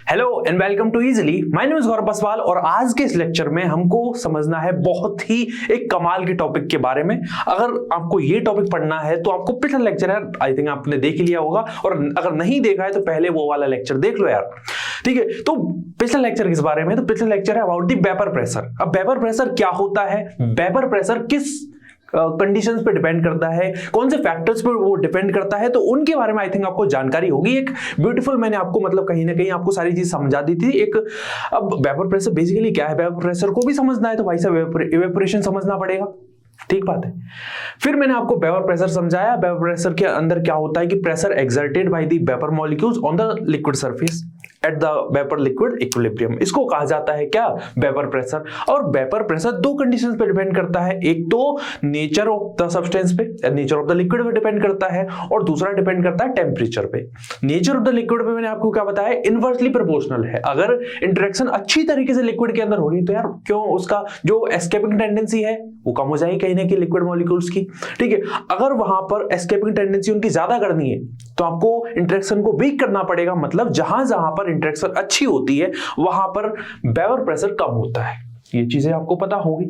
Hello and welcome to easily. My name is Gaurav Baswal और आज के इस लेक्चर में हमको समझना है बहुत ही एक कमाल के टॉपिक के बारे में। अगर आपको ये टॉपिक पढ़ना है तो आपको पिछला लेक्चर है आई थिंक आपने देख लिया होगा, और अगर नहीं देखा है तो पहले वो वाला लेक्चर देख लो यार, ठीक है। तो पिछला लेक्चर किस बारे में, तो पिछला लेक्चर है अबाउट द वेपर प्रेशर। अब वेपर प्रेशर क्या होता है, वेपर प्रेशर किस कंडीशंस पे डिपेंड करता है, कौन से फैक्टर्स पे वो डिपेंड करता है, तो उनके बारे में आई थिंक आपको जानकारी होगी। एक ब्यूटीफुल मैंने आपको मतलब कहीं ना कहीं आपको सारी चीज समझा दी थी। एक अब वेपर प्रेशर बेसिकली क्या है, वेपर प्रेशर को भी समझना है तो भाई साहब इवेपोरेशन समझना पड़ेगा, ठीक बात है। फिर मैंने आपको वेपर प्रेशर समझाया। वेपर प्रेशर के अंदर क्या होता है कि pressure exerted by the vapour molecules on the liquid surface at the vapour liquid equilibrium, इसको कहा जाता है क्या, वेपर प्रेशर। और वेपर प्रेशर दो कंडीशंस पे डिपेंड करता है, एक तो नेचर ऑफ द सब्सटेंस पे, नेचर ऑफ द लिक्विड पे डिपेंड करता है, और दूसरा डिपेंड करता है टेम्परेचर पे। नेचर ऑफ द लिक्विड पे मैंने आपको क्या बताया, इनवर्सली प्रोपोर्शनल है। अगर इंटरेक्शन अच्छी तरीके से लिक्विड के अंदर हो रही है तो यार क्यों उसका जो एस्केपिंग टेंडेंसी है वो कम हो जाएगी कहीं ना कहीं लिक्विड मॉलिक्यूल्स की, ठीक है। अगर वहां पर एस्केपिंग टेंडेंसी उनकी ज्यादा करनी है तो आपको इंटरेक्शन को वीक करना पड़ेगा, मतलब जहां जहां पर इंटरेक्शन अच्छी होती है वहां पर वेपर प्रेशर कम होता है। ये चीजें आपको पता होगी।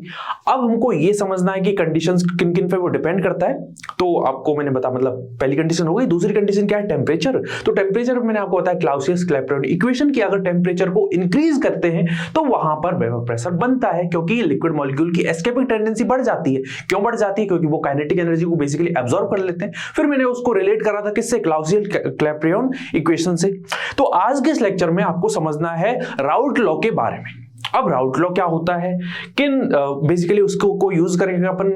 अब हमको ये समझना है कि कंडीशंस किन किन पे वो डिपेंड करता है। तो आपको मैंने बता मतलब पहली कंडीशन हो गई, दूसरी कंडीशन क्या है, टेम्परेचर। तो टेम्परेचर मैंने आपको बताया क्लाउसियस क्लैपेरॉन इक्वेशन की, अगर टेम्परेचर को इंक्रीज करते हैं तो वहां पर वेपर प्रेशर बनता है, क्योंकि लिक्विड मॉलिक्यूल की एस्केपिंग टेंडेंसी बढ़ जाती है। क्यों बढ़ जाती है, क्योंकि वो काइनेटिक एनर्जी को बेसिकली एब्जॉर्ब कर लेते हैं। फिर मैंने उसको रिलेट करा था किससे, क्लाउसियस क्लैपेरॉन इक्वेशन से। तो आज के इस लेक्चर में आपको समझना है राउल्ट लॉ के बारे में। अब राउल्ट लॉ क्या होता है, किन बेसिकली उसको को यूज करेंगे अपन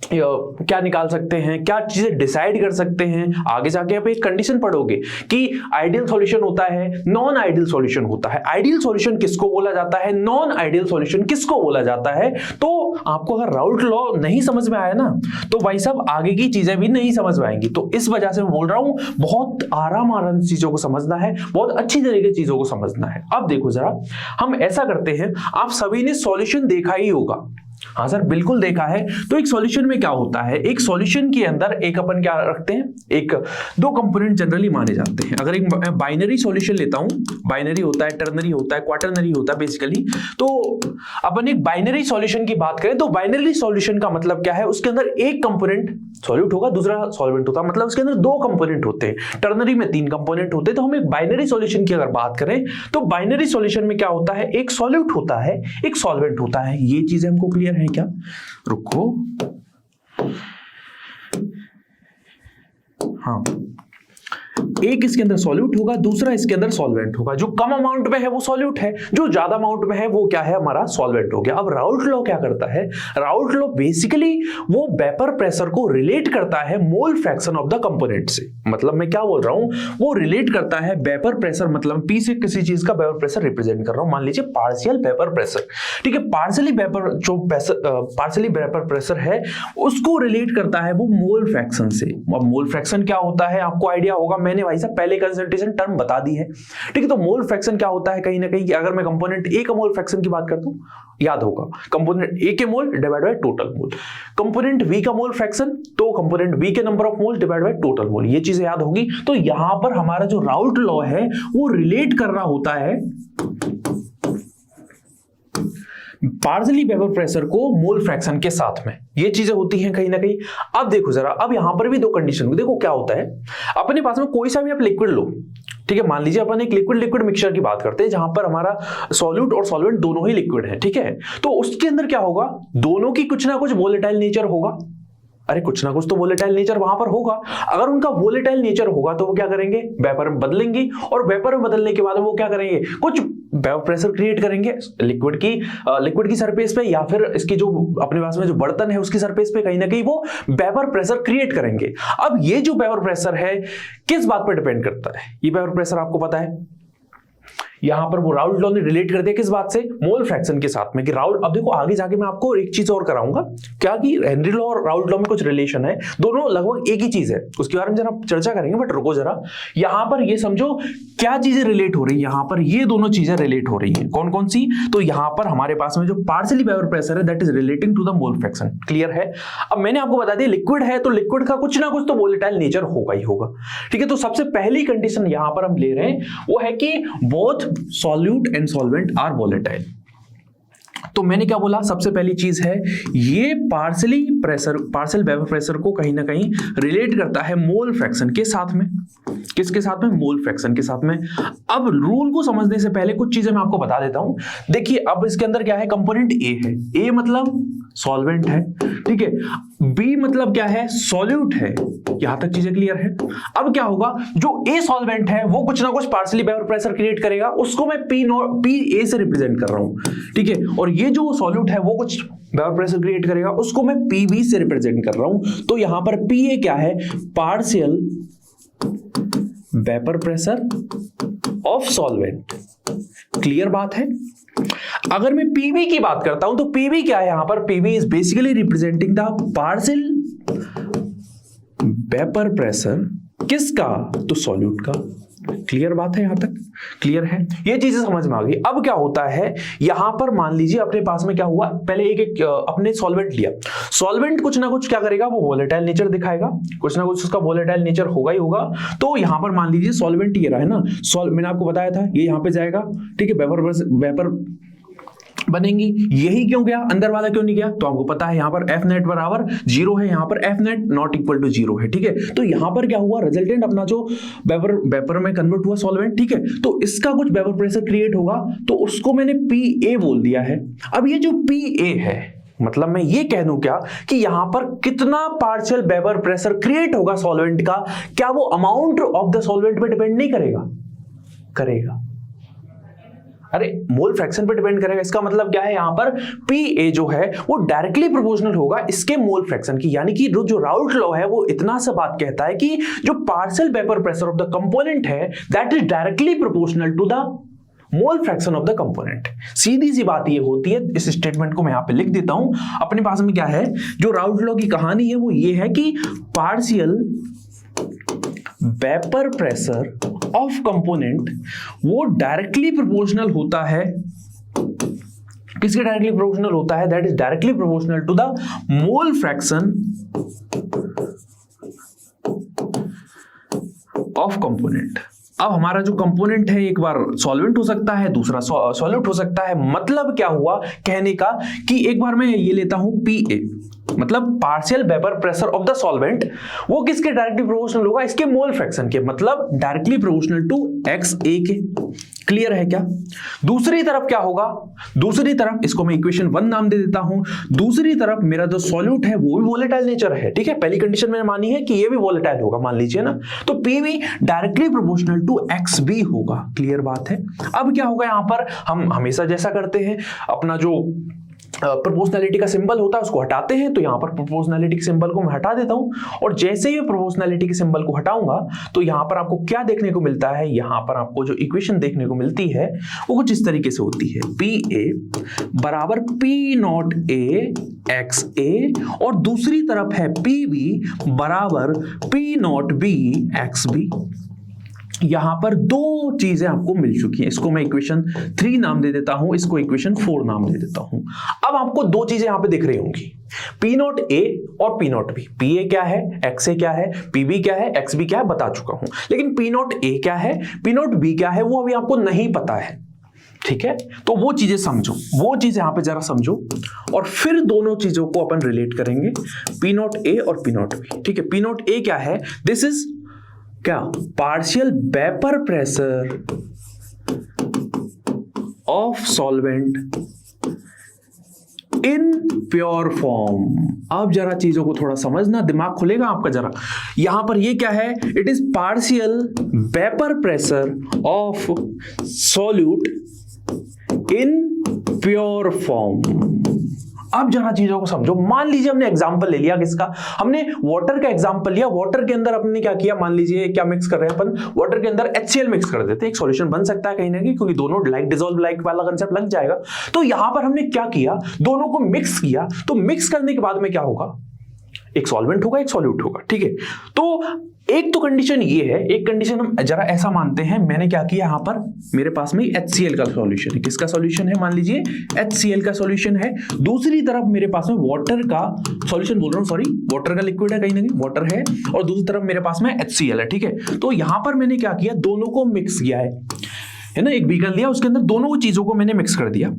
क्या निकाल सकते हैं, क्या चीजें डिसाइड कर सकते हैं। आगे जाके आप एक कंडीशन पढ़ोगे कि आइडियल सॉल्यूशन होता है, नॉन आइडियल सॉल्यूशन होता है। आइडियल सॉल्यूशन किसको बोला जाता है, नॉन आइडियल सॉल्यूशन किसको बोला जाता है। तो आपको अगर राउल्ट लॉ नहीं समझ में आया ना तो भाई साहब आगे की चीजें भी नहीं समझ में आएंगी। तो इस वजह से मैं बोल रहा हूं बहुत आराम चीजों को समझना है, बहुत अच्छी तरीके चीजों को समझना है। अब देखो जरा, हम ऐसा करते हैं, आप सभी ने सॉल्यूशन देखा ही होगा। हाँ सर बिल्कुल देखा है। तो एक सॉल्यूशन में क्या होता है, एक सॉल्यूशन के अंदर एक अपन क्या रखते हैं, एक दो कंपोनेंट जनरली माने जाते हैं। अगर एक बाइनरी सॉल्यूशन लेता हूं, बाइनरी होता है, टर्नरी होता है, क्वाटरनरी होता है बेसिकली। तो अपन एक बाइनरी सॉल्यूशन की बात करें तो बाइनरी सॉल्यूशन का मतलब क्या है, उसके अंदर एक कंपोनेंट सॉल्यूट होगा, दूसरा सॉल्वेंट होता है, मतलब उसके अंदर दो कंपोनेंट होते हैं। टर्नरी में तीन कंपोनेंट होते हैं। तो हम एक बाइनरी सॉल्यूशन की अगर बात करें तो बाइनरी सॉल्यूशन में क्या होता है, एक सॉल्यूट होता है, एक सॉल्वेंट होता है। ये चीजें हमको क्लियर है क्या, रुको, हाँ, एक इसके अंदर सॉल्यूट होगा, दूसरा इसके अंदर सॉल्वेंट होगा। जो कम अमाउंट में है वो सॉल्यूट है, जो ज्यादा अमाउंट में है वो क्या है, हमारा सॉल्वेंट हो गया। अब राउल्ट लॉ क्या करता है, राउल्ट लॉ बेसिकली वो वेपर प्रेशर को रिलेट करता है मोल फ्रैक्शन ऑफ द कंपोनेंट से। मतलब मैं क्या बोल रहा हूं, वो रिलेट करता है वेपर प्रेशर, मतलब पी से किसी चीज का वेपर प्रेशर रिप्रेजेंट कर रहा हूं, मान लीजिए पार्शियल वेपर प्रेशर, ठीक है। पार्शियली वेपर जो पार्शियली वेपर प्रेशर है उसको रिलेट करता है वो मोल फ्रैक्शन से। अब मोल फ्रैक्शन क्या होता है आपको आइडिया होगा, मैंने भाई साहब पहले कंसंट्रेशन टर्म बता दी है, ठीक है। तो मोल फ्रैक्शन क्या होता है कहीं ना कहीं कि अगर मैं कंपोनेंट ए का मोल फ्रैक्शन की बात करता हूं, याद होगा कंपोनेंट ए के mole divide by total mole, component B का मोल फ्रैक्शन तो कंपोनेंट बी के number of mole divide by total mole, ये चीजें याद होगी। तो यहां पर हमारा जो राउल्ट लॉ है वो रिलेट कर रहा होता है पार्शियली वेपर प्रेशर को मोल फ्रैक्शन के साथ में, ये चीजें होती हैं कहीं ना कहीं। अब देखो जरा, अब यहां पर भी दो कंडीशन, देखो क्या होता है, अपने पास में कोई सा भी आप लिक्विड लो, ठीक है। मान लीजिए अपन एक लिक्विड मिक्सचर की बात करते हैं जहां पर हमारा सॉल्यूट और सॉल्वेंट दोनों ही लिक्विड है, ठीक है। तो उसके अंदर क्या होगा, दोनों की कुछ ना कुछ वोलेटाइल नेचर होगा। अरे कुछ ना कुछ तो वोलेटाइल नेचर वहां पर होगा। अगर उनका वोलेटाइल नेचर होगा तो वो क्या करेंगे, वेपर में बदलेंगे, और वेपर में बदलने के बाद वो क्या करेंगे, कुछ वेपर प्रेशर क्रिएट करेंगे लिक्विड की सरफेस पे, या फिर इसकी जो अपने पास में जो बर्तन है उसकी सरफेस पे कहीं ना कहीं वो वेपर प्रेशर क्रिएट करेंगे। अब ये जो वेपर प्रेशर है किस बात पर डिपेंड करता है, ये वेपर प्रेशर आपको पता है, यहां पर वो राउल्ट लॉ ने रिलेट कर दिया किस बात से, मोल फ्रैक्शन के साथ में कि राउल्ट। अब देखो आगे जाके मैं आपको एक चीज और कराऊंगा क्या कि हेनरी लॉ और राउल्ट लॉ में कुछ रिलेशन है, दोनों लगभग एक ही चीज है, उसके बारे में जरा चर्चा करेंगे। बट रुको जरा, यहां पर ये समझो क्या चीजें रिलेट हो रही है, यहां पर ये दोनों चीजें रिलेट हो रही है। कौन कौन सी, तो यहां पर हमारे पास में जो पार्शियली वेपर प्रेशर है that is relating to the mole fraction, clear है। अब मैंने आपको बता दिया लिक्विड है तो लिक्विड का कुछ ना कुछ तो वोलेटाइल नेचर होगा ही होगा, ठीक है। तो सबसे पहली कंडीशन यहां पर हम ले रहे हैं वो है कि both both solute and solvent are volatile. तो मैंने क्या बोला, सबसे पहली चीज है ये पार्शियल वेपर प्रेशर को कहीं ना कहीं रिलेट करता है मोल फ्रैक्शन के साथ में। किसके साथ में? मोल फ्रैक्शन के साथ में। अब रूल को समझने से पहले कुछ चीजें मैं आपको बता देता हूं। देखिए अब इसके अंदर क्या है, कंपोनेंट ए है, ए मतलब सॉल्वेंट है, ठीक है, बी मतलब क्या है, सॉल्यूट है। यहां तक चीजें क्लियर है। अब क्या होगा, जो ए सॉल्वेंट है वो कुछ ना कुछ पार्शियली वेपर प्रेशर क्रिएट करेगा, उसको मैं पी ए से रिप्रेजेंट कर रहा हूं, ठीक है, और ये जो सॉल्यूट है वो कुछ वेपर प्रेशर क्रिएट करेगा, उसको मैं पीबी से रिप्रेजेंट कर रहा हूं। तो यहां पर पी ए क्या है, partial vapour pressure of solvent. Clear बात है। अगर मैं पीबी की बात करता हूं तो पीबी क्या है, यहां पर PB is basically representing the partial vapour pressure किसका, तो सॉल्यूट का। क्लियर बात है, यहां तक क्लियर है, ये चीजें समझ में आ गई। अब क्या होता है, यहां पर मान लीजिए अपने पास में क्या हुआ, पहले एक अपने सॉल्वेंट लिया, सॉल्वेंट कुछ ना कुछ क्या करेगा, वो वोलेटाइल नेचर दिखाएगा, कुछ ना कुछ उसका वोलेटाइल नेचर होगा ही होगा। तो यहां पर मान लीजिए सॉल्वेंट ये रहा है ना, मैंने आपको बताया था ये यहां पे जाएगा, ठीक है, वेपर बनेंगी, यही क्यों गया, अंदर वाला क्यों नहीं गया, तो आपको पता है यहां पर एफ नेट बराबर 0 है, यहां पर F net not equal to 0 है, ठीक है। तो यहां पर क्या हुआ, रिजल्टेंट अपना जो वेपर में कन्वर्ट हुआ सॉल्वेंट, ठीक है, तो इसका कुछ वेपर प्रेशर क्रिएट होगा, तो उसको मैंने पी ए बोल दिया है। अब ये जो पी ए है, मतलब मैं ये कह दूं क्या कि यहां पर कितना पार्शियल वेपर प्रेशर क्रिएट होगा सॉल्वेंट का, क्या वो अमाउंट ऑफ द सॉल्वेंट पे डिपेंड नहीं करेगा, करेगा। अरे मोल फ्रैक्शन पे डिपेंड करेगा। इसका मतलब क्या है, यहां पर पी ए जो है वो डायरेक्टली प्रोपोर्शनल होगा इसके मोल फ्रैक्शन की, यानी कि जो राउट लॉ है वो इतना सा बात कहता है कि जो partial vapour pressure of the component है that is directly proportional to the mole fraction of the component. सीधी सी बात ये होती है। इस स्टेटमेंट को मैं यहां पे लिख देता हूं। अपने पास में क्या है, जो राउट लॉ की कहानी है वो ये है कि partial vapour pressure of component वो डायरेक्टली प्रोपोर्शनल होता है, किसके डायरेक्टली प्रोपोर्शनल होता है, that is directly proportional to the mole fraction of component. अब हमारा जो कंपोनेंट है एक बार सॉल्वेंट हो सकता है, दूसरा सॉल्यूट हो सकता है। मतलब क्या हुआ कहने का कि एक बार मैं ये लेता हूं पी ए, मतलब partial vapour pressure of the solvent, वो किसके डायरेक्टली प्रोपोर्शनल होगा, इसके मोल फ्रैक्शन के, मतलब डायरेक्टली प्रोपोर्शनल टू एक्स ए के। क्लियर है क्या। दूसरी तरफ क्या होगा, दूसरी तरफ इसको मैं इक्वेशन 1 नाम दे देता हूं। दूसरी तरफ मेरा जो सॉल्यूट है वो भी वोलेटाइल नेचर है, ठीक है, पहली कंडीशन मैंने मानी है कि ये भी वोलेटाइल होगा, मान लीजिए ना, तो पी भी directly proportional to X B होगा। क्लियर बात है। अब क्या होगा, यहां पर हम हमेशा जैसा करते हैं, अपना जो प्रोपोर्शनैलिटी का सिंबल होता है उसको हटाते हैं, तो यहां पर प्रोपोर्शनैलिटी के सिंबल को मैं हटा देता हूं, और जैसे ही प्रोपोर्शनैलिटी के सिंबल को हटाऊंगा तो यहां पर आपको क्या देखने को मिलता है, यहां पर आपको जो इक्वेशन देखने को मिलती है वो कुछ इस तरीके से होती है, पी ए बराबर P naught A X A, और दूसरी तरफ है पी बी बराबर P naught B X B. यहां पर दो चीजें आपको मिल चुकी हैं, इसको मैं इक्वेशन 3 नाम दे देता हूं, इसको इक्वेशन 4 नाम दे देता हूं। अब आपको दो चीजें यहां पे दिख रही होंगी, पी नॉट ए और P naught B. P A क्या है, एक्स ए क्या है, पी बी क्या है, एक्स बी क्या है, बता चुका हूं, लेकिन पी नॉट ए क्या है, पी नॉट बी क्या है, वो अभी आपको नहीं पता है, ठीक है। तो वो चीजें समझो, वो चीजें यहां पे जरा समझो, और फिर दोनों चीजों को अपन रिलेट करेंगे, पी नॉट ए और पी नॉट बी, ठीक है। पी नॉट ए क्या है, दिस इज क्या, partial vapour pressure of solvent in pure form. अब जरा चीजों को थोड़ा समझना, दिमाग खुलेगा आपका जरा। यहां पर ये क्या है, it is partial vapour pressure of solute in pure form. अब जरा चीजों को समझो। मान लीजिए हमने एग्जांपल ले लिया, किसका, हमने वाटर का एग्जांपल लिया। वाटर के अंदर अपने क्या किया, मान लीजिए क्या मिक्स कर रहे हैं अपन, वाटर के अंदर HCl मिक्स कर देते हैं, एक सॉल्यूशन बन सकता है कहीं ना कहीं, क्योंकि दोनों लाइक डिसॉल्व लाइक वाला कंसेप्ट लग जाएगा। तो यहां पर हमने क्या किया, दोनों को मिक्स किया। तो मिक्स करने के बाद में क्या होगा, एक सॉल्वेंट होगा, एक सॉल्यूट होगा, ठीक है। तो एक तो कंडीशन ये है, एक कंडीशन हम जरा ऐसा मानते हैं, मैंने क्या किया, यहां पर मेरे पास में HCl का सॉल्यूशन है। किसका सॉल्यूशन है, मान लीजिए HCl का सॉल्यूशन है। दूसरी तरफ मेरे पास में वाटर का सॉल्यूशन बोल रहा हूं, सॉरी, वाटर का लिक्विड है, कहीं ना कहीं वाटर है, और दूसरी तरफ मेरे पास में HCl है, ठीक है। तो यहां पर मैंने क्या किया, दोनों को मिक्स किया है। है ना, एक बीकर लिया, उसके अंदर दोनों चीजों को मैंने मिक्स कर दिया।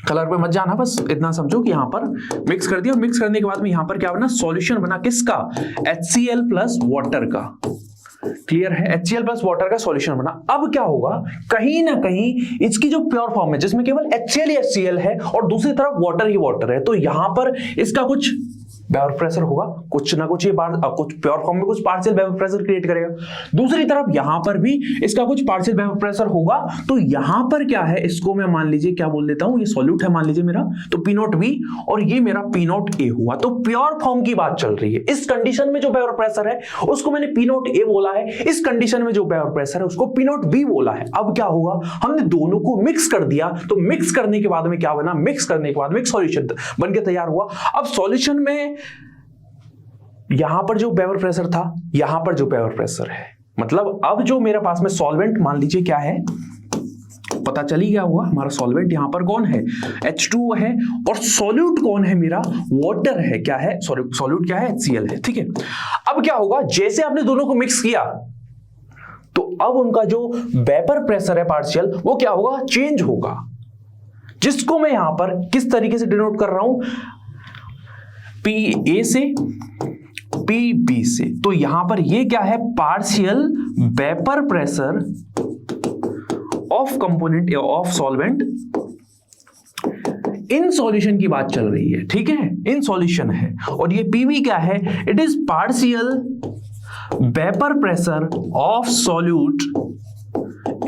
कलर पे मत जाना, बस इतना समझो कि यहां पर मिक्स कर दिया। मिक्स करने के बाद में यहां पर क्या बना, सॉल्यूशन बना किसका, HCl प्लस वाटर का। क्लियर है, HCl प्लस वाटर का सॉल्यूशन बना। अब क्या होगा, कहीं ना कहीं इसकी जो प्योर फॉर्म है जिसमें केवल HCl ही HCl है और दूसरी तरफ वाटर ही वाटर है, तो यहां पर इसका कुछ वेपर प्रेशर होगा, कुछ ना कुछ ये कुछ प्योर फॉर्म में कुछ पार्शियल वेपर प्रेशर क्रिएट करेगा। दूसरी तरफ यहां पर भी इसका कुछ पार्शियल वेपर प्रेशर होगा। तो यहां पर क्या है, इसको मैं मान लीजिए क्या बोल देता हूं, ये सॉल्यूट है मान लीजिए मेरा, तो P नॉट B और ये मेरा P नॉट A हुआ। तो प्योर फॉर्म की बात चल रही है। इस कंडीशन में जो वेपर प्रेशर है उसको मैंने P नॉट A बोला है, इस कंडीशन में जो वेपर प्रेशर है उसको P नॉट B बोला है। अब क्या होगा, हमने दोनों को मिक्स कर दिया, तो मिक्स करने के बाद में क्या बना, मिक्स करने के बाद में एक सॉल्यूशन बन के तैयार हुआ। अब सॉल्यूशन में यहां पर जो वेपर प्रेशर था, यहां पर जो वेपर प्रेशर है, मतलब अब जो मेरे पास में सॉल्वेंट मान लीजिए क्या है, पता चल ही गया हुआ, हमारा सॉल्वेंट यहां पर कौन है, H2O है, और सॉल्यूट कौन है मेरा, वाटर है। क्या है, सॉरी सॉल्यूट क्या है, HCl है। ठीक है, अब क्या होगा, जैसे आपने दोनों को मिक्स किया तो अब उनका जो वेपर प्रेशर है पार्शियल, वो क्या होगा, चेंज होगा, जिसको मैं यहां पर किस तरीके से डिनोट कर रहा हूं, PA से PB से। तो यहां पर ये क्या है, partial vapour pressure of component of solvent in solution की बात चल रही है। ठीक है, इन सॉल्यूशन है, और ये PB क्या है, it is partial vapour pressure of solute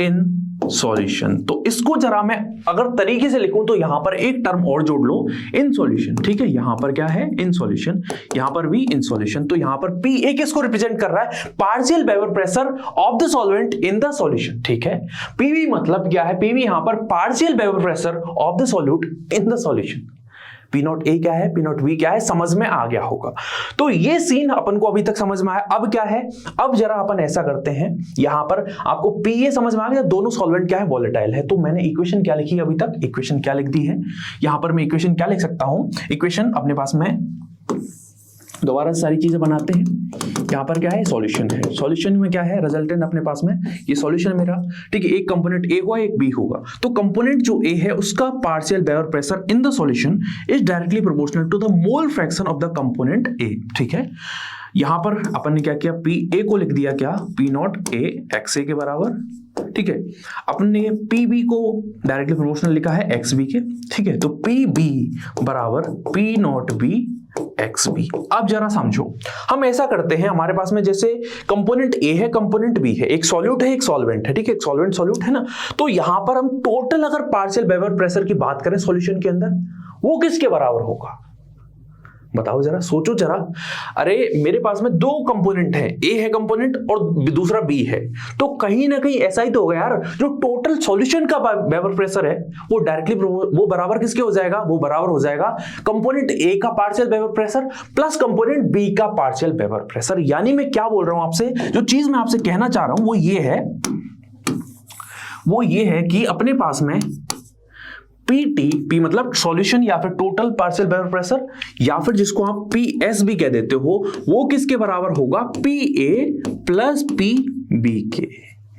in solution. तो इसको जरा मैं अगर तरीके से लिखूं तो यहां पर एक टर्म और जोड़ लो, इन सॉल्यूशन। ठीक है, यहां पर क्या है, इन सॉल्यूशन, यहां पर भी इन सॉल्यूशन। तो यहां पर PA किसको रिप्रेजेंट कर रहा है, partial vapour pressure of the solvent in the solution. ठीक है, PB मतलब क्या है, PB यहां पर partial vapour pressure of the solute in the solution. P not A क्या है, P नॉट B क्या है, समझ में आ गया होगा। तो ये सीन अपन को अभी तक समझ में आया। अब क्या है, अब जरा अपन ऐसा करते हैं, यहां पर आपको PA समझ में आ गया, दोनों सॉल्वेंट क्या है, वोलेटाइल है। तो मैंने इक्वेशन क्या लिखी अभी तक, इक्वेशन क्या लिख दी है, यहां पर मैं इक्वेशन क्या लिख सकता हूं, इक्वेशन अपने पास में दोबारा सारी चीजें बनाते हैं। यहां पर क्या है, सॉल्यूशन है, सॉल्यूशन में क्या है, रिजल्टेंट अपने पास में, ये सॉल्यूशन मेरा। ठीक है, एक कंपोनेंट A हुआ, एक B होगा। तो कंपोनेंट जो A है उसका partial vapour pressure in the solution is directly proportional to the mole fraction of the component A। ठीक है, यहां पर अपन ने क्या किया, PA को लिख दिया क्या, P नॉट A XA के बराबर। ठीक है, अपन ने PB को डायरेक्टली प्रोपोर्शनल लिखा है XB के। ठीक है, तो PB बराबर P नॉट B XB। अब जरा समझो, हम ऐसा करते हैं, हमारे पास में जैसे कंपोनेंट A है, कंपोनेंट B है, एक सॉल्यूट है, एक सॉल्वेंट है। ठीक है, एक सॉल्वेंट सॉल्यूट है ना, तो यहां पर हम टोटल अगर पार्शियल वेपर प्रेशर की बात करें सॉल्यूशन के अंदर, वो किसके बराबर होगा, बताओ जरा, सोचो जरा। अरे मेरे पास में दो कंपोनेंट है, A है कंपोनेंट और दूसरा B है, तो कहीं ना कहीं ऐसा ही तो होगा यार, जो टोटल सॉल्यूशन का वेपर प्रेशर है वो डायरेक्टली वो बराबर किसके हो जाएगा, वो बराबर हो जाएगा कंपोनेंट A का partial vapour pressure plus component B का पार्शियल वेपर प्रेशर। यानी मैं क्या बोल रहा हूं आपसे, जो चीज मैं आपसे कहना चाह रहा हूं वो ये है कि अपने पास में P मतलब सॉल्यूशन या फिर टोटल पार्शियल वेपर प्रेशर, या फिर जिसको आप PS भी कह देते हो, वो किसके बराबर होगा, PA प्लस PB के,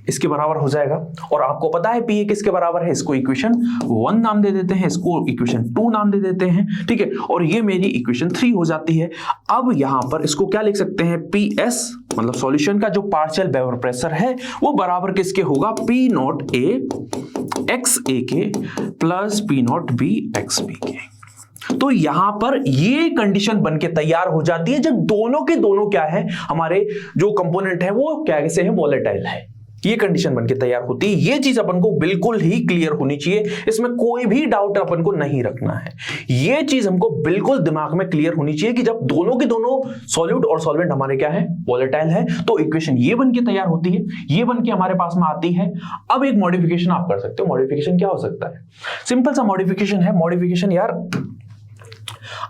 इसके बराबर हो जाएगा। और आपको पता है PA किसके बराबर है, इसको इक्वेशन 1 नाम दे देते हैं, इसको इक्वेशन 2 नाम दे देते हैं। ठीक है, और ये मेरी इक्वेशन 3 हो जाती है। अब यहां पर इसको क्या लिख सकते हैं, PS मतलब सॉल्यूशन का जो पार्शियल वेपर प्रेशर है वो बराबर किसके होगा, P नॉट A XA के plus P naught B XB के। तो यहां पर ये कंडीशन बनके तैयार हो जाती है जब दोनों के दोनों क्या है, हमारे जो कंपोनेंट है वो कैसे है, वोलेटाइल है। ये कंडीशन बनके तैयार होती है। ये चीज अपन को बिल्कुल ही क्लियर होनी चाहिए, इसमें कोई भी डाउट अपन को नहीं रखना है। ये चीज हमको बिल्कुल दिमाग में क्लियर होनी चाहिए कि जब दोनों के दोनों सॉल्यूट और सॉल्वेंट हमारे क्या है, वोलेटाइल है, तो इक्वेशन ये बनके तैयार होती है, ये बनके हमारे पास में आती है। अब एक मॉडिफिकेशन आप कर सकते हो। मॉडिफिकेशन क्या हो सकता है, सिंपल सा मॉडिफिकेशन है। मॉडिफिकेशन यार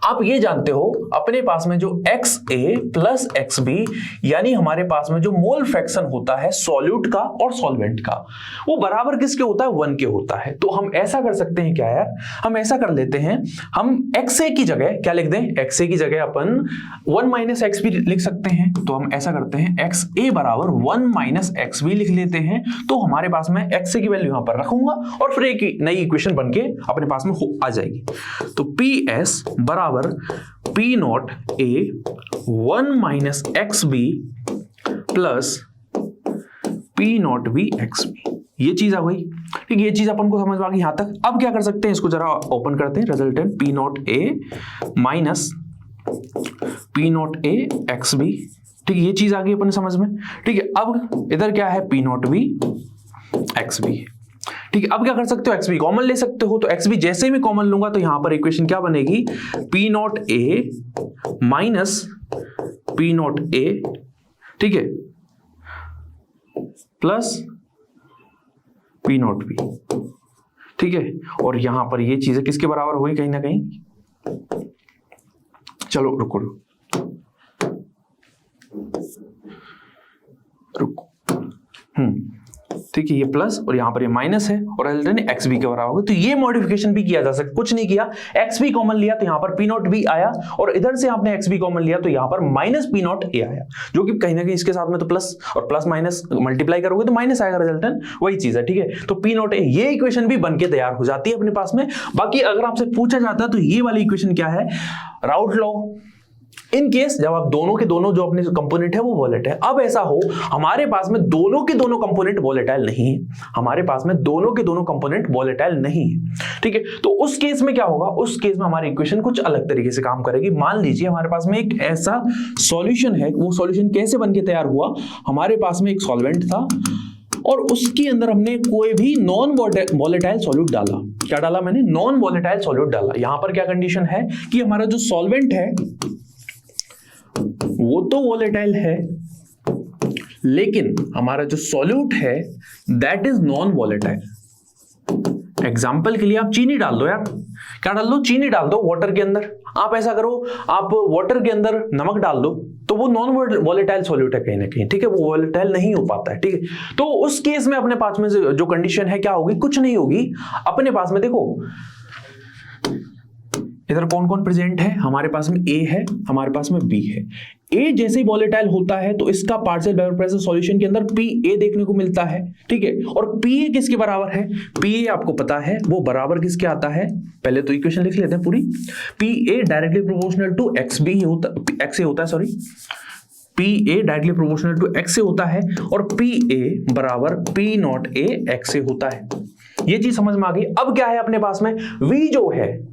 आप ये जानते हो अपने पास में जो XA प्लस XB यानी हमारे पास में जो मोल फ्रैक्शन होता है सॉल्यूट का और सॉल्वेंट का, वो बराबर किसके होता है? 1 के होता है। तो हम ऐसा कर सकते हैं क्या यार, हम ऐसा कर लेते हैं, हम XA की जगह क्या लिख दें? XA की जगह अपन 1 माइनस XB लिख सकते हैं। तो हम ऐसा करते हैं XA बराबर 1 माइनस XB लिख लेते हैं। तो हमारे पास में XA की वैल्यू यहां पर रखूंगा और फिर एक नई इक्वेशन बन के अपने पास में आ जाएगी। तो PS बराबर P not A 1 minus XB plus P naught B XB, ये चीज आ गई। ठीक है, ये चीज अपन को समझ में आ गई यहां तक। अब क्या कर सकते हैं, इसको जरा ओपन करते हैं। Resultant P not A minus P not A XB। ठीक है, ये चीज आ गई अपन समझ में। ठीक है, अब इधर क्या है? P naught B XB। ठीक है, अब क्या कर सकते हो? XB कॉमन ले सकते हो। तो XB जैसे ही मैं कॉमन लूंगा तो यहां पर इक्वेशन क्या बनेगी? P not A minus P not A, ठीक है, प्लस P नॉट B। ठीक है, और यहां पर ये चीजें किसके बराबर हो गई? कहीं ना कहीं, चलो रुको रुको, ठीक है, ये प्लस और यहां पर ये माइनस है और रिजल्टेंट XB के बराबर होगा। तो ये मॉडिफिकेशन भी किया जा सकता है, कुछ नहीं किया, XB कॉमन लिया तो यहां पर P नॉट B आया और इधर से आपने XB कॉमन लिया तो यहां पर माइनस P नॉट A आया, जो कि कहीं ना कहीं इसके साथ में तो प्लस और प्लस माइनस मल्टीप्लाई करोगे तो माइनस आएगा, रिजल्टेंट वही चीज है। ठीक है, तो P नॉट A ये इक्वेशन भी बनके तैयार हो जाती है अपने पास में। बाकी अगर आपसे पूछा जाता है तो ये वाली इक्वेशन क्या है? राउट लॉ। इन केस जब आप दोनों के दोनों जो अपने कंपोनेंट है वो वोलेटाइल, अब ऐसा हो हमारे पास में दोनों के दोनों कंपोनेंट वोलेटाइल नहीं है, हमारे पास में दोनों के दोनों कंपोनेंट वोलेटाइल नहीं है। ठीक है, तो उस केस में क्या होगा? उस केस में हमारी इक्वेशन कुछ अलग तरीके से काम करेगी। मान लीजिए हमारे पास में एक ऐसा सॉल्यूशन है, वो सॉल्यूशन कैसे बन के तैयार हुआ? हमारे पास में एक सॉल्वेंट था और उसके अंदर हमने कोई भी नॉन वोलेटाइल सॉल्यूट डाला। क्या डाला मैंने? नॉन वोलेटाइल सॉल्यूट डाला। यहां पर क्या कंडीशन है कि हमारा जो सॉल्वेंट है वो तो वोलेटाइल है, लेकिन हमारा जो सॉल्यूट है that is non volatile. Example के लिए आप चीनी डाल दो यार, क्या डाल दो? चीनी डाल दो वाटर के अंदर। आप ऐसा करो, आप वाटर के अंदर नमक डाल दो तो वो नॉन वोलेटाइल सॉल्यूट है कहीं ना कहीं। ठीक है, वो वोलेटाइल नहीं हो पाता है। ठीक है, तो उस केस में अपने पास में जो कंडीशन है क्या होगी? कुछ नहीं होगी। अपने पास में देखो इधर कौन कौन प्रेजेंट है? हमारे पास में A है, हमारे पास में B है। A जैसे ही वोलेटाइल होता है तो इसका पार्शियल वेपर प्रेशर सॉल्यूशन के अंदर PA देखने को मिलता है। ठीक है, और PA किसके बराबर है? PA आपको पता है वो बराबर किसके आता है? पहले तो इक्वेशन लिख लेते हैं पूरी। PA directly proportional to XA होता है, sorry, PA directly proportional to XA होता है और PA बराबर P नॉट A XA होता है। ये चीज समझ में आ गई। अब क्या है अपने पास में? V जो है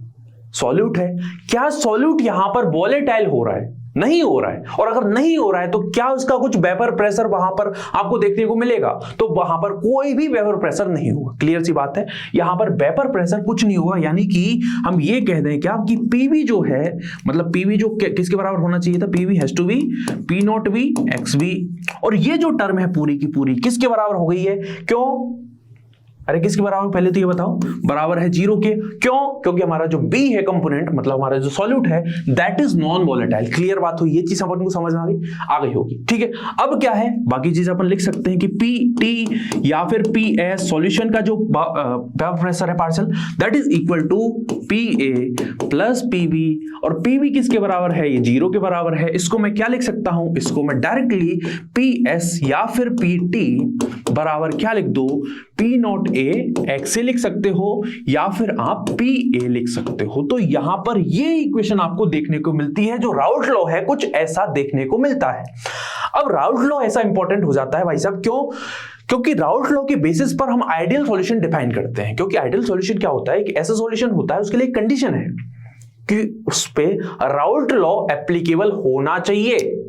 सॉल्यूट है। क्या सॉल्यूट यहां पर वोलेटाइल हो रहा है? नहीं हो रहा है। और अगर नहीं हो रहा है तो क्या उसका कुछ वेपर प्रेशर वहां पर आपको देखने को मिलेगा? तो वहां पर कोई भी वेपर प्रेशर नहीं होगा। क्लियर सी बात है, यहां पर वेपर प्रेशर कुछ नहीं होगा। यानी कि हम ये कह दें क्या कि PV जो है, मतलब PV जो किसके बराबर होना चाहिए था? PV has to be P naught B XB। और ये जो टर्म है पूरी की पूरी किसके बराबर हो गई है? क्यों? अरे किसके बराबर? पहले तो ये बताओ। बराबर है 0 के। क्यों? क्योंकि हमारा जो B है कंपोनेंट, मतलब हमारा जो सॉल्यूट है that is non volatile. Clear बात हुई, ये चीज अपन को समझ में आ गई होगी। ठीक है, अब क्या है? बाकी चीज अपन लिख सकते हैं कि PT या फिर PS सॉल्यूशन का जो वेपर प्रेशर है partial that is equal to PA plus PB। और PB किसके बराबर है? ये 0 के बराबर है। इसको मैं क्या लिख सकता हूं? इसको मैं डायरेक्टली PS या फिर PT बराबर क्या लिख दो? P नॉट A XA लिख सकते हो या फिर आप PA लिख सकते हो। तो यहां पर ये इक्वेशन आपको देखने को मिलती है। जो राउट लॉ है कुछ ऐसा देखने को मिलता है। अब राउट लॉ ऐसा इंपॉर्टेंट हो जाता है भाई साहब, क्यों? क्योंकि राउट लॉ के बेसिस पर हम आइडियल सॉल्यूशन डिफाइन करते हैं। क्योंकि आइडियल सॉल्यूशन क्या होता है? कि ऐसा सॉल्यूशन होता है उसके लिए एक कंडीशन है कि उस पे राउट लॉ एप्लीकेबल होना चाहिए।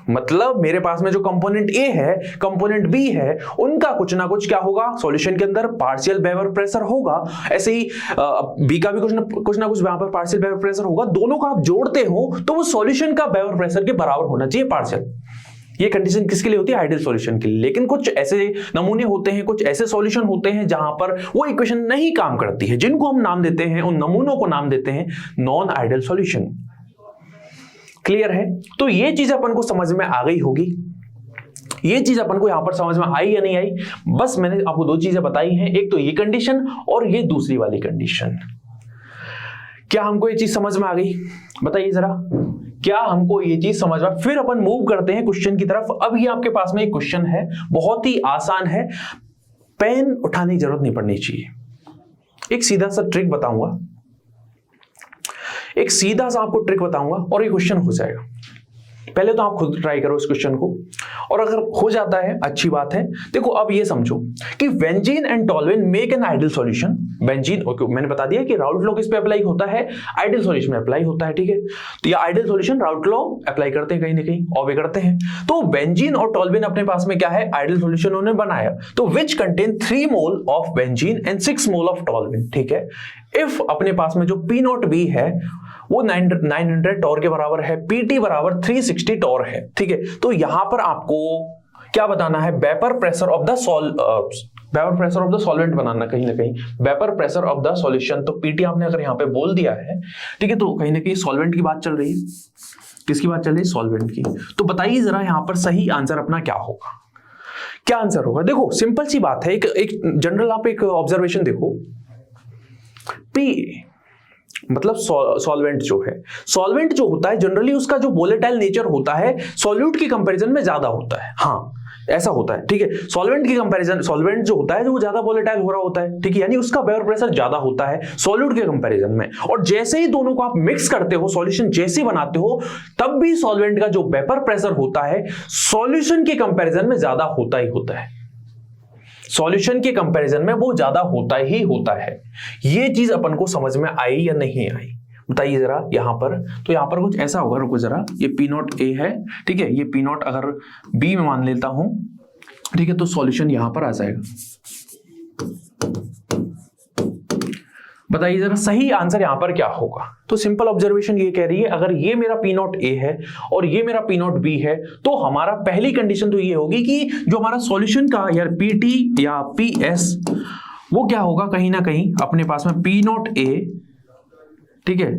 मतलब मेरे पास में जो कंपोनेंट A है, कंपोनेंट B है, उनका कुछ ना कुछ क्या होगा? सॉल्यूशन के अंदर पार्शियल वेपर प्रेशर होगा। ऐसे ही B का भी कुछ ना कुछ वहां पर पार्शियल वेपर प्रेशर होगा। दोनों को आप जोड़ते हो तो वो सॉल्यूशन का वेपर प्रेशर के बराबर होना चाहिए पार्शियल। ये कंडीशन किसके लिए होती है? आइडियल सॉल्यूशन के लिए। लेकिन कुछ ऐसे नमूने होते हैं, कुछ ऐसे सॉल्यूशन होते हैं जहां पर वो इक्वेशन नहीं काम करती है, जिनको हम नाम देते हैं, उन नमूनों को नाम देते हैं नॉन आइडियल सॉल्यूशन। क्लियर है? तो ये चीज अपन को समझ में आ गई होगी। ये चीज अपन को यहां पर समझ में आई या नहीं आई? बस मैंने आपको दो चीजें बताई हैं, एक तो ये कंडीशन और ये दूसरी वाली कंडीशन। क्या हमको ये चीज समझ में आ गई? बताइए जरा, क्या हमको ये चीज समझ में? फिर अपन मूव करते हैं क्वेश्चन की तरफ। अब ये आपके पास में एक क्वेश्चन है, बहुत ही आसान है, पेन उठाने की जरूरत नहीं पड़नी चाहिए। एक सीधा सा ट्रिक बताऊंगा, एक सीधा सा आपको ट्रिक बताऊंगा और ये क्वेश्चन हो जाएगा। पहले तो आप खुद ट्राई करो इस क्वेश्चन को, और अगर हो जाता है अच्छी बात है। देखो अब ये समझो कि benzene and toluene make an ideal solution. Benzene, okay, मैंने बता दिया कि राउल्ट लॉ किस पे अप्लाई होता है? आइडियल सॉल्यूशन में अप्लाई होता है, ठीक है। तो ये ideal solution Raoult law apply करते हैं कहीं ना कहीं, और वे करते हैं। तो बेंजीन और टॉल्यूएन अपने पास में क्या है? आइडियल सॉल्यूशन उन्होंने बनाया, तो which contain 3 mole of benzene and 6 mole of toluene, ठीक है। इफ अपने पास में जो P0B है वो 900 टॉर के बराबर है, PT बराबर 360 टॉर है, ठीक है। तो यहां पर आपको क्या बताना है? Vapour pressure of the solvent बनाना, कहीं ना कहीं vapour pressure of the solution. तो PT आपने अगर यहां पे बोल दिया है, ठीक है, तो कहीं ना कहीं सॉल्वेंट की बात चल रही है। किसकी बात चल रही है? सॉल्वेंट की। तो बताइए जरा यहां पर सही आंसर अपना क्या होगा? क्या आंसर होगा? देखो सिंपल सी बात है, एक जनरल आप एक ऑब्जर्वेशन देखो, P मतलब सॉल्वेंट जो है, सॉल्वेंट जो होता है जनरली उसका जो वोलेटाइल नेचर होता है सॉल्यूट की कंपैरिजन में ज्यादा होता है। हाँ, ऐसा होता है, ठीक है। सॉल्वेंट की कंपैरिजन, सॉल्वेंट जो होता है जो वो ज्यादा वोलेटाइल हो रहा होता है, ठीक है, यानी उसका वेपर प्रेशर ज्यादा होता है सॉल्यूट के कंपैरिजन में। और जैसे ही दोनों को आप मिक्स करते हो, सॉल्यूशन जैसे बनाते हो, तब भी सॉल्वेंट का जो वेपर प्रेशर होता है सॉल्यूशन के कंपैरिजन में ज्यादा होता ही होता है। सॉल्यूशन के कंपैरिजन में वो ज्यादा होता ही होता है। ये चीज अपन को समझ में आई या नहीं आई? बताइए जरा यहां पर। तो यहां पर कुछ ऐसा होगा, रुको जरा, ये P0A है, ठीक है, ये P0 अगर B में मान लेता हूं, ठीक है, तो सॉल्यूशन यहां पर आ जाएगा। बताइए जरा सही आंसर यहां पर क्या होगा? तो सिंपल ऑब्जर्वेशन ये कह रही है, अगर ये मेरा P0A है और ये मेरा P0B है, तो हमारा पहली कंडीशन तो ये होगी कि जो हमारा सॉल्यूशन का यार PT या PS वो क्या होगा? कहीं ना कहीं अपने पास में P0A, ठीक है,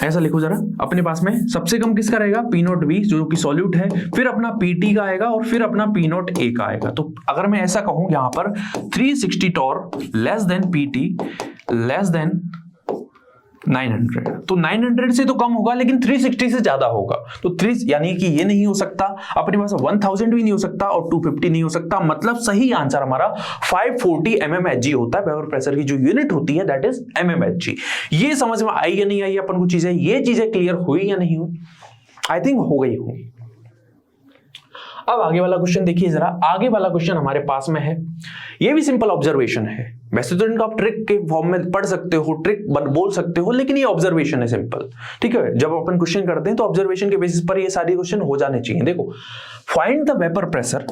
ऐसा लिखो जरा, अपने पास में सबसे कम किसका रहेगा? P0B जो कि सॉल्यूट है, फिर अपना PT का आएगा और फिर अपना P0A का आएगा। तो अगर मैं ऐसा कहूं यहां पर 360 torr less than PT less than 900, तो 900 से तो कम होगा लेकिन 360 से ज्यादा होगा। तो 3 यानी कि ये नहीं हो सकता, अपने पास 1000 भी नहीं हो सकता और 250 नहीं हो सकता। मतलब सही आंसर हमारा 540 mmHg होता है। वेपर प्रेशर की जो यूनिट होती है दैट इज mmHg। ये समझ में आई या नहीं आई अपन को चीजें? ये चीजें क्लियर हुई या नहीं हुई? आई थिंक हो गई होगी। अब आगे वाला क्वेश्चन देखिए जरा। आगे वाला क्वेश्चन हमारे पास में है, ये भी सिंपल ऑब्जर्वेशन है। वैसे तो इनको आप ट्रिक के फॉर्म में पढ़ सकते हो, ट्रिक बोल सकते हो, लेकिन ये ऑब्जर्वेशन है सिंपल, ठीक है। जब अपन क्वेश्चन करते हैं तो ऑब्जर्वेशन के बेसिस पर ये सारे क्वेश्चन हो जाने चाहिए। देखो, find the vapour pressure,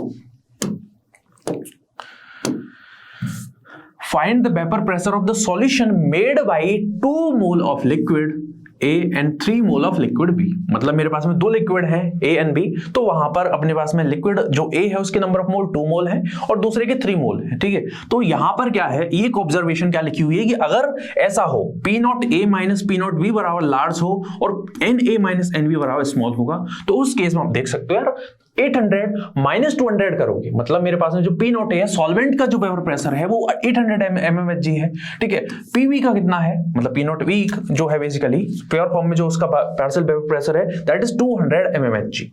find the vapour pressure of the solution made by 2 mole of liquid A and 3 mole of liquid B। मतलब मेरे पास में 2 लिक्विड है A एंड B, तो वहां पर अपने पास में लिक्विड जो A है उसके नंबर ऑफ मोल 2 मोल है और दूसरे के 3 मोल है, ठीक है। तो यहां पर क्या है, एक ऑब्जर्वेशन क्या लिखी हुई है कि अगर ऐसा हो P0A माइनस P0B बराबर लार्ज हो और NA माइनस NB बराबर स्मॉल होगा, तो उस केस में आप देख सकते हो यार 800 माइनस 200 करोगे, मतलब मेरे पास में जो P0A है सॉल्वेंट का जो वेपर प्रेशर है वो 800 mmHg है, ठीक है। PV का कितना है, मतलब P0V जो है बेसिकली प्योर फॉर्म में जो उसका पार्शियल वेपर प्रेशर है दैट इज 200 mmHg।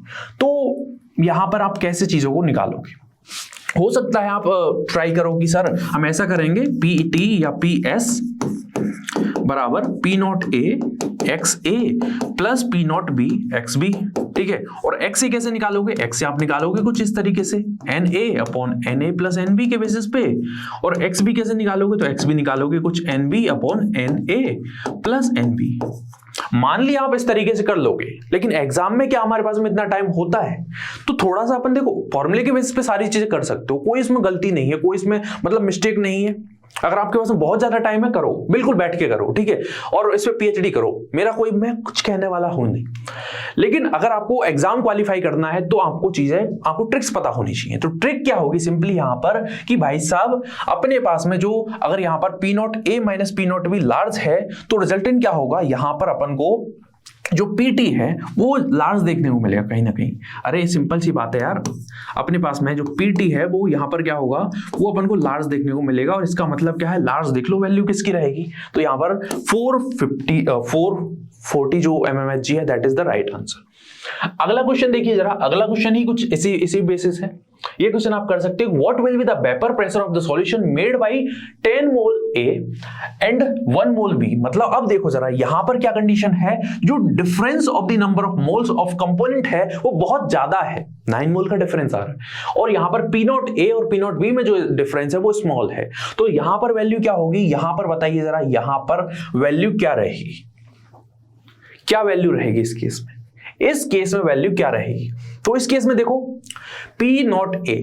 तो यहां पर आप कैसे चीजों को निकालोगे? हो सकता है आप ट्राई करो कि सर हम ऐसा करेंगे PT या PS बराबर P0A XA plus P0B XB, ठीक है। और XA कैसे निकालोगे? XA आप निकालोगे कुछ इस तरीके से NA upon NA plus NB के बेसिस पे, और XB कैसे निकालोगे? तो XB निकालोगे कुछ NB upon NA plus NB। मान लिया आप इस तरीके से कर लोगे, लेकिन एग्जाम में क्या हमारे पास में इतना टाइम होता है? तो थोड़ा सा अपन देखो फॉर्मूले के बेसिस पे सारी चीजें कर सकते हो, कोई इसमें गलती नहीं है, कोई इसमें मतलब मिस्टेक नहीं है। अगर आपके पास में बहुत ज्यादा टाइम है, करो, बिल्कुल बैठ के करो, ठीक है, और इस पे पीएचडी करो। मैं कुछ कहने वाला हूं नहीं, लेकिन अगर आपको एग्जाम क्वालिफाई करना है तो आपको ट्रिक्स पता होनी चाहिए। तो ट्रिक क्या होगी सिंपली यहां पर कि भाई साहब अपने पास में जो अगर यहां पर पी नॉट ए minus P naught B large है तो रिजल्टेंट क्या होगा, यहां पर अपन को जो पीटी है वो लार्ज देखने को मिलेगा कहीं ना कहीं। अरे सिंपल सी बात है यार, अपने पास में जो पीटी है वो यहां पर क्या होगा, वो अपन को लार्ज देखने को मिलेगा। और इसका मतलब क्या है, लार्ज देख लो वैल्यू किसकी रहेगी, तो यहां पर 440 जो MMHg है, that is the right answer. अगला क्वेश्चन देखिए जरा, अगला क्वेश्चन ही कुछ इसी बेसिस है। ये क्वेश्चन आप कर सकते हो, what will be the vapour pressure of the solution made by 10 mole A and 1 mole B। मतलब अब देखो जरा यहां पर क्या कंडीशन है, जो difference of the number of moles of component है वो बहुत ज्यादा है, 9 मोल का डिफरेंस आ रहा है, और यहां पर P नॉट A और P नॉट B में जो डिफरेंस है वो स्मॉल है। तो यहां पर वैल्यू क्या होगी, यहां पर बताइए जरा, यहां पर वैल्यू क्या रहेगी, क्या वैल्यू रहेगी इस केस में, इस केस में वैल्यू क्या रहेगी। तो इस केस में देखो P नॉट A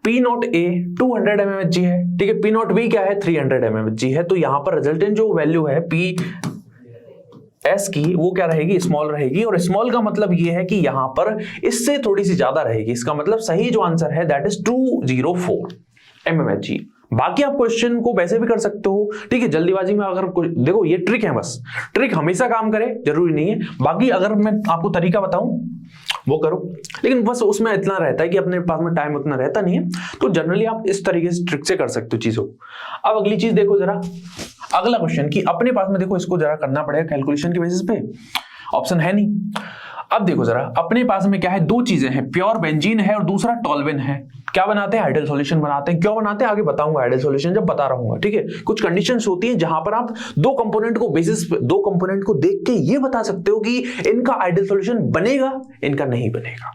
200 mmHg है, ठीक है, P नॉट B क्या है 300 mmHg है। तो यहां पर रिजल्टेंट जो वैल्यू है P S की वो क्या रहेगी, स्मॉल रहेगी। और स्मॉल का मतलब ये है कि यहां पर इससे थोड़ी सी ज्यादा रहेगी। इसका मतलब सही जो आंसर है दैट इज 204 mmHg। बाकी आप क्वेश्चन को वैसे भी कर सकते हो, ठीक है, जल्दीबाजी में अगर देखो ये ट्रिक है, बस ट्रिक हमेशा काम करे जरूरी नहीं है। बाकी अगर मैं आपको तरीका बताऊं वो करो, लेकिन बस उसमें इतना रहता है कि अपने पास में टाइम उतना रहता नहीं है, तो जनरली आप इस तरीके से ट्रिक से कर सकते हो चीजों। अब अगली चीज देखो जरा, अगला क्वेश्चन कि अपने पास में देखो इसको जरा करना पड़ेगा कैलकुलेशन के बेसिस पे, ऑप्शन है नहीं। अब देखो जरा अपने पास में क्या है, दो चीजें हैं, प्योर बेंजीन है और दूसरा टॉल्वेन है। क्या बनाते हैं, आइडियल सॉल्यूशन बनाते हैं। क्यों बनाते हैं आगे बताऊंगा, आइडियल सॉल्यूशन जब बता रहूंगा, ठीक है। कुछ कंडीशंस होती हैं जहां पर आप दो कंपोनेंट को देख के ये बता सकते हो कि इनका आइडियल सॉल्यूशन बनेगा, इनका नहीं बनेगा।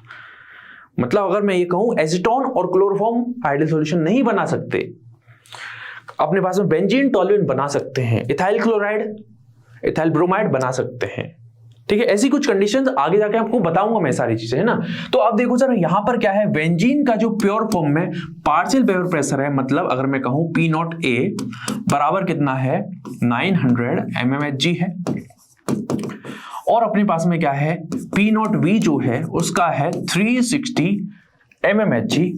मतलब अगर मैं ये कहूं एसीटोन और क्लोरोफॉर्म आइडियल सॉल्यूशन नहीं बना सकते, अपने पास में बेंजीन टॉल्वेन बना सकते हैं, इथाइल क्लोराइड इथाइल ब्रोमाइड बना सकते हैं, ठीक है। ऐसी कुछ कंडीशंस आगे जाके आपको बताऊंगा मैं सारी चीजें, है ना। तो अब देखो सर यहां पर क्या है, बेंजीन का जो प्योर फॉर्म में पार्शियल वेपर प्रेशर है, मतलब अगर मैं कहूं P नॉट A बराबर कितना है 900 mmHg है, और अपने पास में क्या है P नॉट B जो है उसका है 360 mmHg,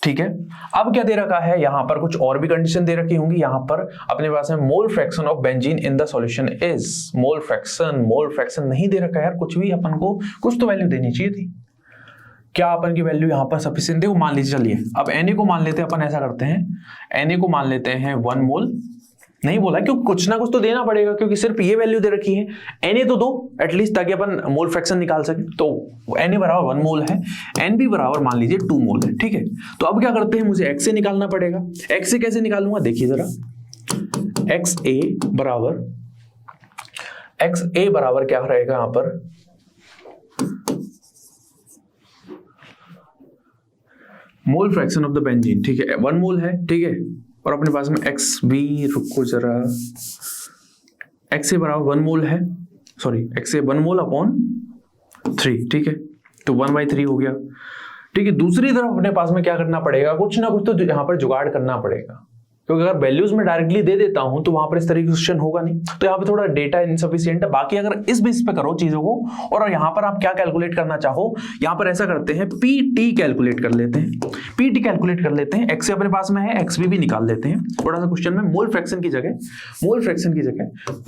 ठीक है। अब क्या दे रखा है, यहां पर कुछ और भी कंडीशन दे रखी होंगी। यहां पर अपने पास में मोल fraction of benzene in the solution is, mole fraction नहीं दे रखा है यार, कुछ भी अपन को कुछ तो वैल्यू देनी चाहिए थी। क्या अपन की वैल्यू यहां पर सफिशिएंट है, मान लीजिए, चलिए अब Na को मान लेते हैं, अपन ऐसा करते हैं Na को मान लेते हैं 1 मोल, नहीं बोला क्योंकि कुछ ना कुछ तो देना पड़ेगा, क्योंकि सिर्फ ये वैल्यू दे रखी है, Na तो दो एटलीस्ट ताकि अपन मोल फ्रैक्शन निकाल सके। तो Na बराबर 1 मोल है, Nb बराबर मान लीजिए 2 मोल है, ठीक है। तो अब क्या करते हैं, मुझे X से निकालना पड़ेगा। X से कैसे निकालूंगा, देखिए जरा, XA बराबर क्या रहेगा यहां पर, मोल फ्रैक्शन ऑफ द बेंजीन, ठीक है, 1 मोल है, ठीक है। और अपने पास में XB, रुको जरा, XA बराबर 1 मोल है, सॉरी XA 1 मोल अपॉन 3, ठीक है, तो 1/3 हो गया, ठीक है। दूसरी तरफ अपने पास में क्या करना पड़ेगा, कुछ ना कुछ तो यहाँ पर जुगाड़ करना पड़ेगा, क्योंकि अगर वैल्यूज में डायरेक्टली दे देता हूं तो वहां पर इस तरीके का क्वेश्चन होगा नहीं, तो यहाँ पे थोड़ा डेटा इनसफिशिएंट है। बाकी अगर इस बेस पे करो चीजों को, और यहाँ पर आप क्या कैलकुलेट करना चाहो, यहाँ पर ऐसा करते हैं PT कैलकुलेट कर लेते हैं, PT कैलकुलेट कर लेते हैं। X अपने पास में है, XB भी निकाल लेते हैं। थोड़ा सा क्वेश्चन में मोल फ्रैक्शन की जगह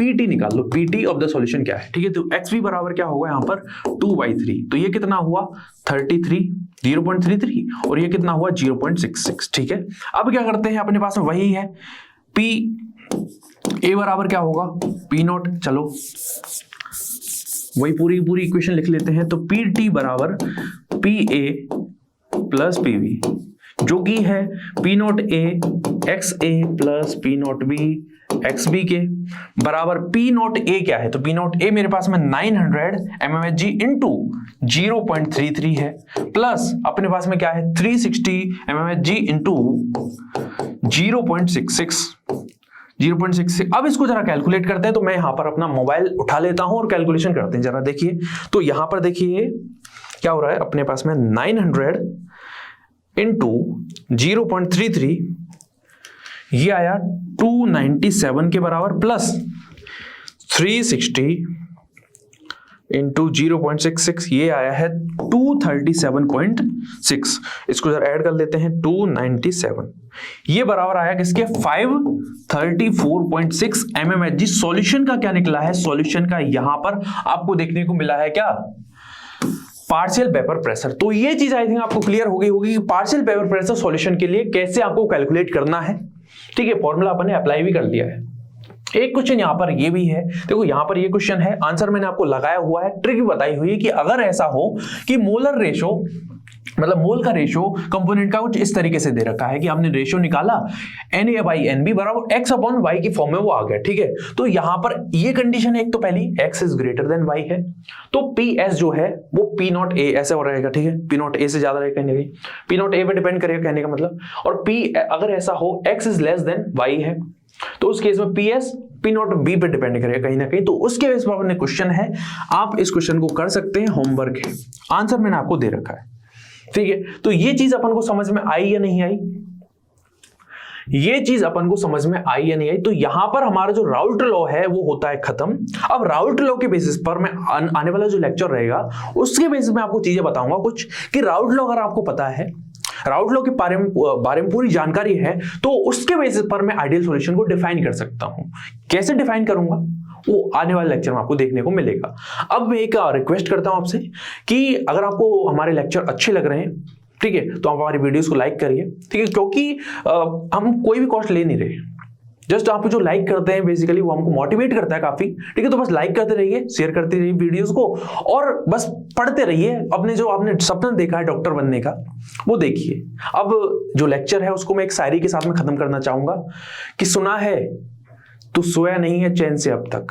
PT निकाल लो, PT ऑफ द सॉल्यूशन क्या है, ठीक है। तो XB बराबर क्या होगा यहाँ पर 2/3, तो ये कितना हुआ 0.33, और ये कितना हुआ 0.66, ठीक है। अब क्या करते हैं, अपने पास में वही है, A बराबर क्या होगा P नॉट, चलो वही पूरी इक्वेशन लिख लेते हैं। तो PT बराबर PA प्लस PB, जो कि है P not A XA plus P naught B XB के बराबर P नॉट A क्या है, तो P नॉट A मेरे पास में 900 mmHg इंटू 0.33 है, प्लस अपने पास में क्या है 360 mmHg इंटू 0.66। अब इसको जरा कैलकुलेट करते हैं। तो मैं यहां पर अपना मोबाइल उठा लेता हूं और कैलकुलेशन करते हैं, जरा देखिए। तो यहां पर देखिए क्या हो रहा है, अपने पास में 900 इंटू 0.33, ये आया 297 के बराबर, प्लस 360 इंटू 0.66, ये आया है 237.6। इसको जरा ऐड कर लेते हैं, 297, ये बराबर आया किसके, 534.6 mmHg। सॉल्यूशन का क्या निकला है, सॉल्यूशन का यहां पर आपको देखने को मिला है क्या, पार्शियल वेपर प्रेशर। तो ये चीज आई थिंक आपको क्लियर हो गई होगी कि पार्शियल वेपर प्रेशर सॉल्यूशन के लिए कैसे आपको कैलकुलेट करना है। ठीक है, फॉर्मूला अपन ने अप्लाई भी कर दिया है। एक क्वेश्चन यहां पर ये भी है, देखो यहां पर ये क्वेश्चन है, आंसर मैंने आपको लगाया हुआ है, ट्रिक भी बताई हुई है कि अगर ऐसा हो कि मोलर रेशो, मतलब मोल का रेशो कंपोनेंट का कुछ इस तरीके से दे रखा है कि हमने रेशो निकाला Na/Nb बराबर x/y की फॉर्म में वो आ गया। ठीक है, तो यहां पर ये कंडीशन है, एक तो पहली x is greater than y है, तो PS जो है वो P0A ऐसे हो रहेगा। ठीक है, P0A से ज्यादा रहेगा कहने का, P0A पे डिपेंड करेगा कहने का मतलब, और P अगर ऐसा हो x is less than y है, तो उस केस में PS P0B पे डिपेंड करेगा कहीं ना कहीं। तो उसके बेस पर अपने क्वेश्चन है, आप इस क्वेश्चन को कर सकते हैं, होमवर्क है, आंसर मैंने आपको दे रखा है। ठीक है, तो ये चीज अपन को समझ में आई या नहीं आई, ये चीज अपन को समझ में आई या नहीं आई। तो यहां पर हमारा जो राउल्ट लॉ है वो होता है खत्म। अब राउल्ट लॉ के बेसिस पर मैं आने वाला जो लेक्चर रहेगा उसके बेसिस में आपको चीजें बताऊंगा कुछ, कि राउल्ट लॉ अगर आपको पता है, राउल्ट लॉ के बारे में पूरी जानकारी है, तो उसके बेसिस पर मैं आइडियल सॉल्यूशन को डिफाइन कर सकता हूं। कैसे डिफाइन करूंगा वो आने वाले लेक्चर में आपको देखने को मिलेगा। अब मैं एक रिक्वेस्ट करता हूं आपसे कि अगर आपको हमारे लेक्चर अच्छे लग रहे हैं, ठीक है, तो आप हमारी वीडियोस को लाइक करिए। ठीक है, क्योंकि हम कोई भी कॉस्ट ले नहीं रहे, जस्ट आप जो लाइक करते हैं बेसिकली वो हमको मोटिवेट करता है काफी। ठीक है, तो बस लाइक करते रहिए, शेयर करते रहिए वीडियोस को, और बस पढ़ते रहिए। अपने जो आपने सपना देखा है डॉक्टर बनने का वो देखिए। अब जो लेक्चर है उसको मैं एक शायरी के साथ में खत्म करना चाहूंगा कि सुना है तू सोया नहीं है चैन से अब तक,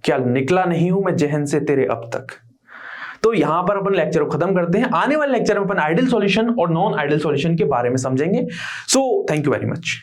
क्या निकला नहीं हूं मैं जहन से तेरे अब तक। तो यहां पर अपन लेक्चर को खत्म करते हैं। आने वाले लेक्चर में अपन आइडियल सॉल्यूशन और नॉन आइडियल सॉल्यूशन के बारे में समझेंगे। So thank you very much.